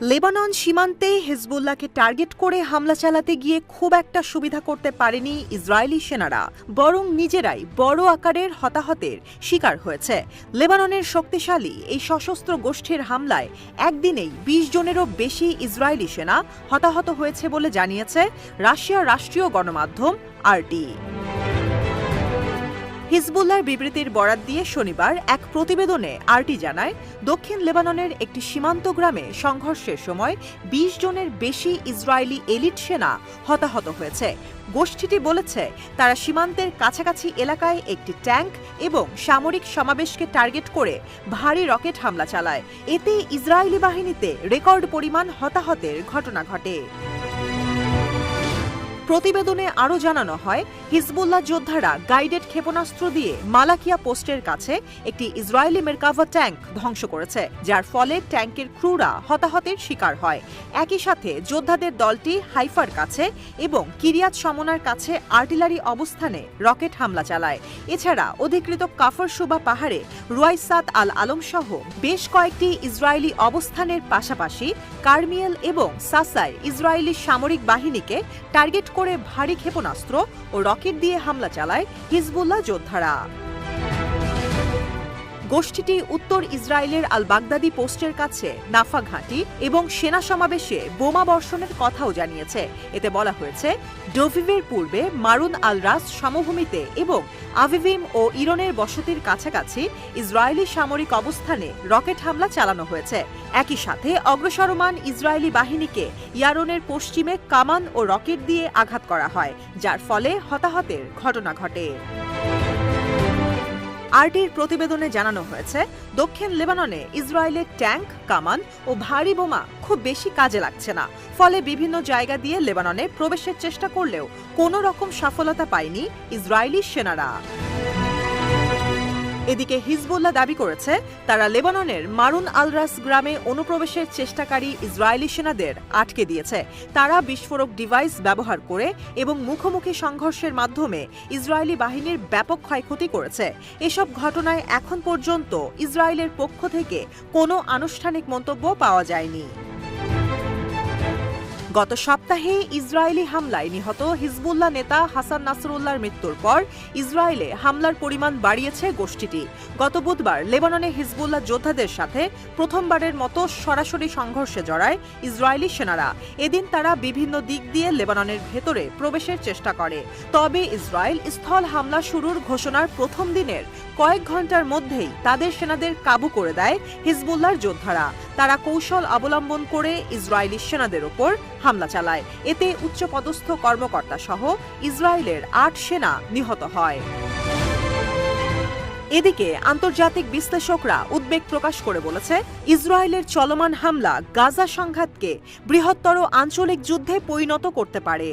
Lebanon সীমান্তে হিজবুল্লাহকে target করে হামলা চালাতে গিয়ে খুব একটা সুবিধা করতে পারেনি ইসরায়েলি সেনারা, বরং নিজেরাই বড় আকারের হতাহতের শিকার হয়েছে। লেবাননের শক্তিশালী এই সশস্ত্র গোষ্ঠীর হামলায় একদিনেই ২০ জনেরও বেশি ইসরায়েলি সেনা হতাহত হয়েছে বলে জানিয়েছে রাশিয়ার রাষ্ট্রীয় গণমাধ্যম আরটি। হিজবুল্লাহর বিবৃতির বরাত দিয়ে শনিবার এক প্রতিবেদনে আরটি জানায়, দক্ষিণ লেবাননের একটি সীমান্ত গ্রামে সংঘর্ষের সময় ২০ জনের বেশি ইসরায়েলি এলিট সেনা হতাহত হয়েছে। গোষ্ঠীটি বলেছে, তারা সীমান্তের কাছাকাছি এলাকায় একটি ট্যাঙ্ক এবং সামরিক সমাবেশকে টার্গেট করে ভারী রকেট হামলা চালায়। এতে ইসরায়েলি বাহিনীতে রেকর্ড পরিমাণ হতাহতের ঘটনা ঘটে। প্রতিবেদনে আরও জানানো হয়, হিজবুল্লাহ যোদ্ধারা গাইডেড ক্ষেপণাস্ত্র দিয়ে মালাকিয়া পোস্টের কাছে একটি ইসরায়েলি মেরকাভা ট্যাঙ্ক ধ্বংস করেছে, যার ফলে ট্যাঙ্কের ক্রুরা হতাহতের শিকার হয়। একই সাথে যোদ্ধাদের দলটি হাইফার কাছে এবং কিরিয়াত সমনার কাছে আর্টিলারি অবস্থানে রকেট হামলা চালায়। এছাড়া অধিকৃত কাফর সুবা পাহাড়ে রুয়াইসাত আল আলম সহ বেশ কয়েকটি ইসরায়েলি অবস্থানের পাশাপাশি কার্মিয়েল এবং সাসায় ইসরায়েলি সামরিক বাহিনীকে টার্গেট করে ভারী ক্ষেপণাস্ত্র ও রকেট দিয়ে হামলা চালায় হিজবুল্লাহ যোদ্ধারা। গোষ্ঠীটি উত্তর ইসরায়েলের আল বাগদাদি পোস্টের কাছে নাফা ঘাঁটি এবং সেনা সমাবেশে বোমা বর্ষণের কথাও জানিয়েছে। এতে বলা হয়েছে, ডোভিভের পূর্বে মারুন আল রাস সমভূমিতে এবং আভিভিম ও ইরনের বসতির কাছাকাছি ইসরায়েলি সামরিক অবস্থানে রকেট হামলা চালানো হয়েছে। একই সাথে অগ্রসরমান ইসরায়েলি বাহিনীকে ইয়ারনের পশ্চিমে কামান ও রকেট দিয়ে আঘাত করা হয়, যার ফলে হতাহতের ঘটনা ঘটে। আরটির প্রতিবেদনে জানানো হয়েছে, দক্ষিণ লেবাননে ইসরায়েলের ট্যাঙ্ক, কামান ও ভারী বোমা খুব বেশি কাজে লাগছে না। ফলে বিভিন্ন জায়গা দিয়ে লেবাননে প্রবেশের চেষ্টা করলেও কোনো রকম সফলতা পায়নি ইসরায়েলি সেনারা। এদিকে হিজবুল্লাহ দাবি করেছে, তারা লেবাননের মারুন আল রাস গ্রামে অনুপ্রবেশের চেষ্টাকারী ইসরায়েলি সেনাদের আটকে দিয়েছে। তারা বিস্ফোরক ডিভাইস ব্যবহার করে এবং মুখোমুখি সংঘর্ষের মাধ্যমে ইসরায়েলি বাহিনীর ব্যাপক ক্ষয়ক্ষতি করেছে। এসব ঘটনায় এখন পর্যন্ত ইসরায়েলের পক্ষ থেকে কোনো আনুষ্ঠানিক মন্তব্য পাওয়া যায়নি। গত সপ্তাহে ইসরায়েলি হামলায় নিহত হিজবুল্লাহ নেতা হাসান নাসরুল্লাহর মৃত্যুর পর ইসরায়েলে হামলার পরিমাণ বাড়িয়েছে গোষ্ঠীটি। গত বুধবার লেবাননে হিজবুল্লাহ যোদ্ধাদের সাথে প্রথমবারের মতো সরাসরি সংঘর্ষে জড়ায় ইসরায়েলি সেনারা। এদিন তারা বিভিন্ন দিক দিয়ে লেবাননের ভেতরে প্রবেশের চেষ্টা করে। তবে ইসরায়েল স্থল হামলা শুরুর ঘোষণার প্রথম দিনের কয়েক ঘন্টার মধ্যেই তাদের সেনাদের কাবু করে দেয় হিজবুল্লাহর যোদ্ধারা। তারা কৌশল অবলম্বন করে ইসরায়েলি সেনাদের ওপর হামলা চালায়। এতে উচ্চপদস্থ কর্মকর্তা সহ ইসরায়েলের ৮ সেনা নিহত হয়। এদিকে আন্তর্জাতিক বিশ্লেষকরা উদ্বেগ প্রকাশ করে বলেছে, ইসরায়েলের চলমান হামলা গাজা সংঘাতকে বৃহত্তর আঞ্চলিক যুদ্ধে পরিণত করতে পারে।